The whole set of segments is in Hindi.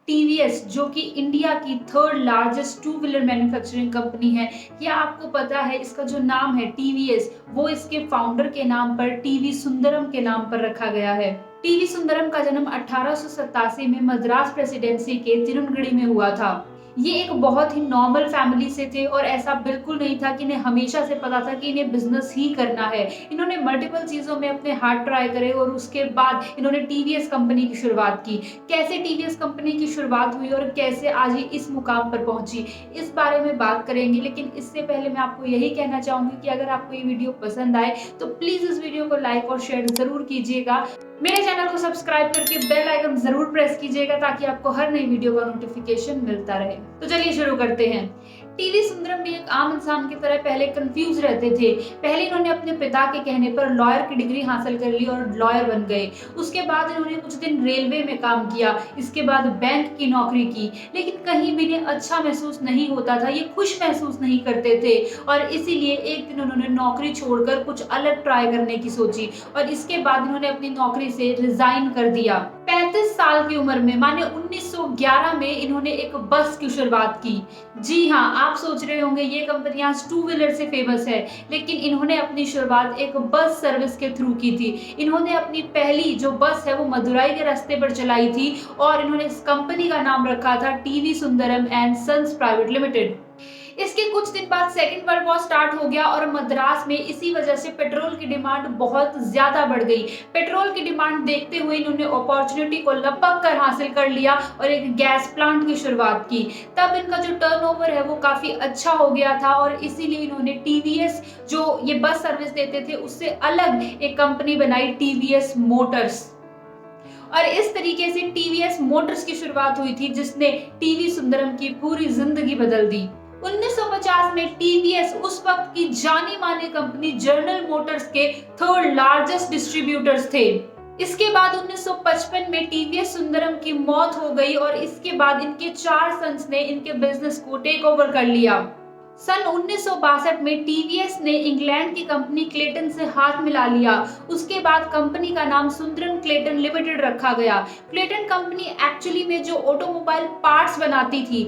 टीवीएस जो कि इंडिया की third largest two wheeler manufacturing company है। क्या आपको पता है इसका जो नाम है टीवीएस, वो इसके फाउंडर के नाम पर टीवी सुंदरम के नाम पर रखा गया है। टीवी सुंदरम का जन्म 1887 में मद्रास प्रेसिडेंसी के तिरुनगड़ी में हुआ था। ये एक बहुत ही नॉर्मल फैमिली से थे और ऐसा बिल्कुल नहीं था कि इन्हें हमेशा से पता था कि इन्हें बिजनेस ही करना है। इन्होंने मल्टीपल चीजों में अपने हाथ ट्राई करे और उसके बाद इन्होंने टीवीएस कंपनी की शुरुआत की। कैसे टीवीएस कंपनी की शुरुआत हुई और कैसे आज ये इस मुकाम पर पहुंची, इस बारे में बात करेंगे। लेकिन इससे पहले मैं आपको यही कहना चाहूंगी कि अगर आपको ये वीडियो पसंद आए तो प्लीज इस वीडियो को लाइक और शेयर जरूर कीजिएगा। मेरे चैनल को सब्सक्राइब करके बेल आइकन जरूर प्रेस कीजिएगा ताकि आपको हर नई वीडियो का नोटिफिकेशन मिलता रहे। तो चलिए शुरू करते हैं। टीवी सुंदरम भी एक आम इंसान की तरह पहले कंफ्यूज रहते थे। पहले इन्होंने अपने पिता के कहने पर लॉयर की डिग्री हासिल कर ली और लॉयर बन गए। उसके बाद इन्होंने कुछ दिन रेलवे में काम किया, इसके बाद बैंक की नौकरी की, लेकिन कहीं भी इन्हें अच्छा महसूस नहीं होता था, ये खुश महसूस नहीं करते थे और इसीलिए एक दिन उन्होंने नौकरी छोड़कर कुछ अलग ट्राई करने की सोची और इसके बाद इन्होंने अपनी नौकरी से रिजाइन कर दिया। 35 साल की उम्र में माने 1911 में इन्होंने एक बस की शुरुआत की। जी हाँ, आप सोच रहे होंगे ये कंपनियां टू व्हीलर से फेमस है, लेकिन इन्होंने अपनी शुरुआत एक बस सर्विस के थ्रू की थी। इन्होंने अपनी पहली जो बस है वो मदुराई के रास्ते पर चलाई थी और इन्होंने इस कंपनी का नाम रखा था TV Sundaram and sons private limited. इसके कुछ दिन बाद सेकेंड वर्ल्ड वॉर स्टार्ट हो गया और मद्रास में इसी वजह से पेट्रोल की डिमांड बहुत ज्यादा बढ़ गई। पेट्रोल की डिमांड देखते हुए इन्होंने अपॉर्चुनिटी को लपक कर हासिल कर लिया और एक गैस प्लांट की शुरुआत की। तब इनका जो टर्नओवर है वो काफी अच्छा हो गया था और इसीलिए इन्होंने टीवीएस जो ये बस सर्विस देते थे उससे अलग एक कंपनी बनाई, टीवीएस मोटर्स। और इस तरीके से टीवीएस मोटर्स की शुरुआत हुई थी जिसने टीवी सुंदरम की पूरी जिंदगी बदल दी। 1950 में टीवीएस उस वक्त की जानी मानी कंपनी जनरल मोटर्स के थर्ड लार्जेस्ट डिस्ट्रीब्यूटर्स थे। इसके बाद 1955 में टीवीएस सुंदरम की मौत हो गई और इसके बाद इनके 4 सन्स ने इनके बिजनेस को टेक ओवर कर लिया। सन 1962 में टीवीएस ने इंग्लैंड की कंपनी क्लेटन से हाथ मिला लिया। उसके बाद कंपनी का नाम सुंदरम क्लेटन लिमिटेड रखा गया। क्लेटन कंपनी एक्चुअली में जो ऑटोमोबाइल पार्ट्स बनाती थी,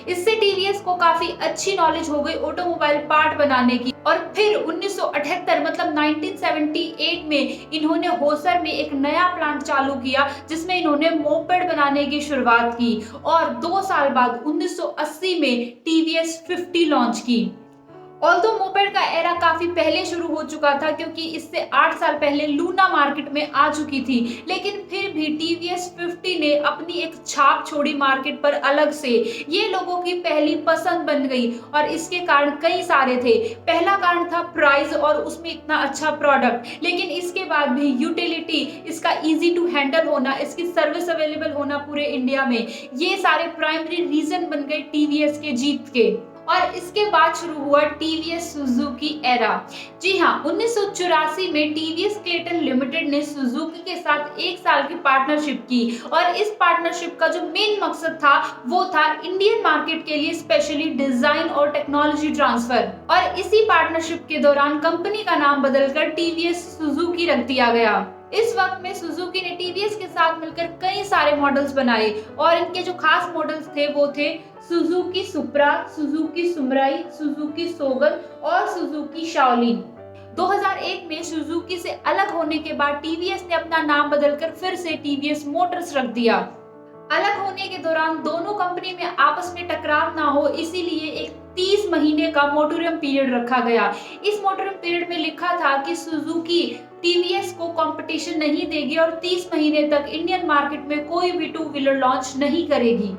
इससे टीवीएस को काफी अच्छी नॉलेज हो गई ऑटोमोबाइल पार्ट बनाने की। और फिर 1978 मतलब 1978 में इन्होंने होसर में एक नया प्लांट चालू किया जिसमें इन्होंने मोपेड बनाने की शुरुआत की और 2 साल बाद 1980 में टीवीएस 50 लॉन्च की। ऑल्दो मोपेड का एरा काफी पहले शुरू हो चुका था क्योंकि इससे 8 साल पहले लूना मार्केट में आ चुकी थी, लेकिन फिर भी टीवीएस 50 ने अपनी एक छाप छोड़ी मार्केट पर अलग से। ये लोगों की पहली पसंद बन गई और इसके कारण कई सारे थे। पहला कारण था प्राइस और उसमें इतना अच्छा प्रोडक्ट, लेकिन इसके बाद भी यूटिलिटी, इसका इजी टू हैंडल होना, इसकी सर्विस अवेलेबल होना पूरे इंडिया में, ये सारे प्राइमरी रीजन बन गए टीवीएस के जीत के। और इसके बाद शुरू हुआ टीवीएस सुजुकी एरा। जी हाँ, 1984 में टीवीएस क्लेटन लिमिटेड ने सुजुकी के साथ 1 साल की पार्टनरशिप की और इस पार्टनरशिप का जो मेन मकसद था वो था इंडियन मार्केट के लिए स्पेशली डिजाइन और टेक्नोलॉजी ट्रांसफर। और इसी पार्टनरशिप के दौरान कंपनी का नाम बदलकर टीवीएस सुजुकी रख दिया गया। इस वक्त में सुजुकी ने टीवीएस के साथ मिलकर कई सारे मॉडल्स बनाए और इनके जो खास मॉडल्स थे वो थे सुजुकी सुप्रा, सुजुकी सुमराई, सुजुकी सोगन और सुजुकी शाओलिन। 2001 में सुजुकी से अलग होने के बाद टीवीएस ने अपना नाम बदलकर फिर से टीवीएस मोटर्स रख दिया। अलग होने के दौरान दोनों कंपनी में आपस में टकराव ना हो इसीलिए एक 30 महीने का मोटोरियम पीरियड रखा गया। इस मोटोरियम पीरियड में लिखा था कि सुजुकी टीवीएस को कंपटीशन नहीं देगी और 30 महीने तक इंडियन मार्केट में कोई भी टू व्हीलर लॉन्च नहीं करेगी।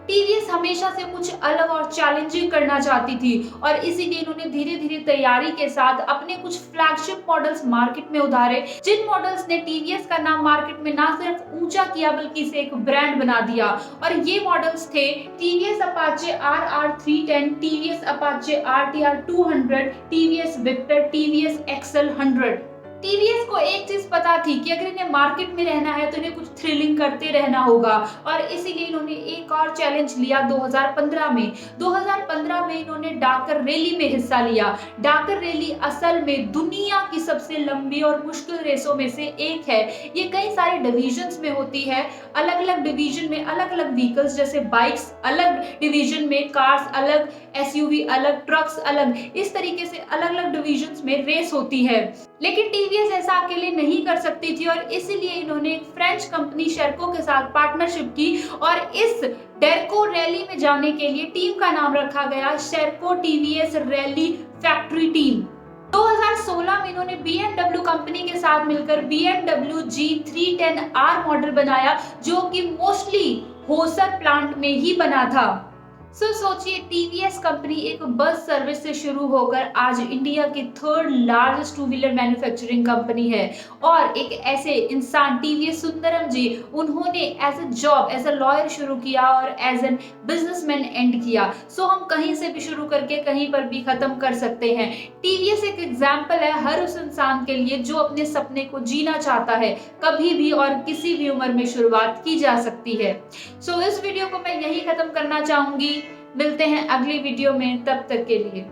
टीवीएस हमेशा से कुछ अलग और चैलेंजिंग करना चाहती थी और इसीलिए इन्होंने धीरे धीरे तैयारी के साथ अपने कुछ फ्लैगशिप मॉडल्स मार्केट में उतारे, जिन मॉडल्स ने टीवीएस का नाम मार्केट में ना सिर्फ ऊंचा किया बल्कि इसे एक ब्रांड बना दिया। और ये मॉडल्स थे TVS Apache RR310, TVS Apache RTR 200, TVS Victor, TVS XL 100। TVS को एक चीज पता थी कि अगर इन्हें मार्केट में रहना है तो इन्हें कुछ थ्रिलिंग करते रहना होगा, और इसीलिए इन्होंने एक और चैलेंज लिया 2015 में। 2015 में इन्होंने डाकर रैली में हिस्सा लिया। डाकर रैली असल में दुनिया की सबसे लंबी और मुश्किल रेसों में से एक है। ये कई सारे डिवीजन्स में होती है, अलग अलग डिवीजन में अलग अलग व्हीकल्स, जैसे बाइक्स अलग डिवीजन में, कार्स अलग, एसयूवी अलग, ट्रक्स अलग, इस तरीके से अलग अलग डिवीजन्स में रेस होती है। लेकिन टीवीएस ऐसा अकेले नहीं कर सकती थी, और इसीलिए इन्होंने एक फ्रेंच कंपनी शेरको के साथ पार्टनरशिप की, और इस डेरको रैली में जाने के लिए टीम का नाम रखा गया शेरको टीवीएस रैली फैक्ट्री टीम। 2016 में इन्होंने BMW कंपनी के साथ मिलकर BMW G310R मॉडल बनाया, जो कि मोस्टली होसर प्लांट में ही बना था। सोचिए, टीवीएस कंपनी एक बस सर्विस से शुरू होकर आज इंडिया की third largest two wheeler manufacturing company है, और एक ऐसे इंसान टीवीएस सुंदरम जी, उन्होंने as a job, as a lawyer शुरू किया और एज एन बिजनेसमैन एंड किया। हम कहीं से भी शुरू करके कहीं पर भी खत्म कर सकते हैं। टीवीएस एक एग्जाम्पल है हर उस इंसान के लिए जो अपने सपने को जीना चाहता है। कभी भी और किसी भी उम्र में शुरुआत की जा सकती है। इस वीडियो को मैं यही खत्म करना चाहूंगी। मिलते हैं अगली वीडियो में, तब तक के लिए।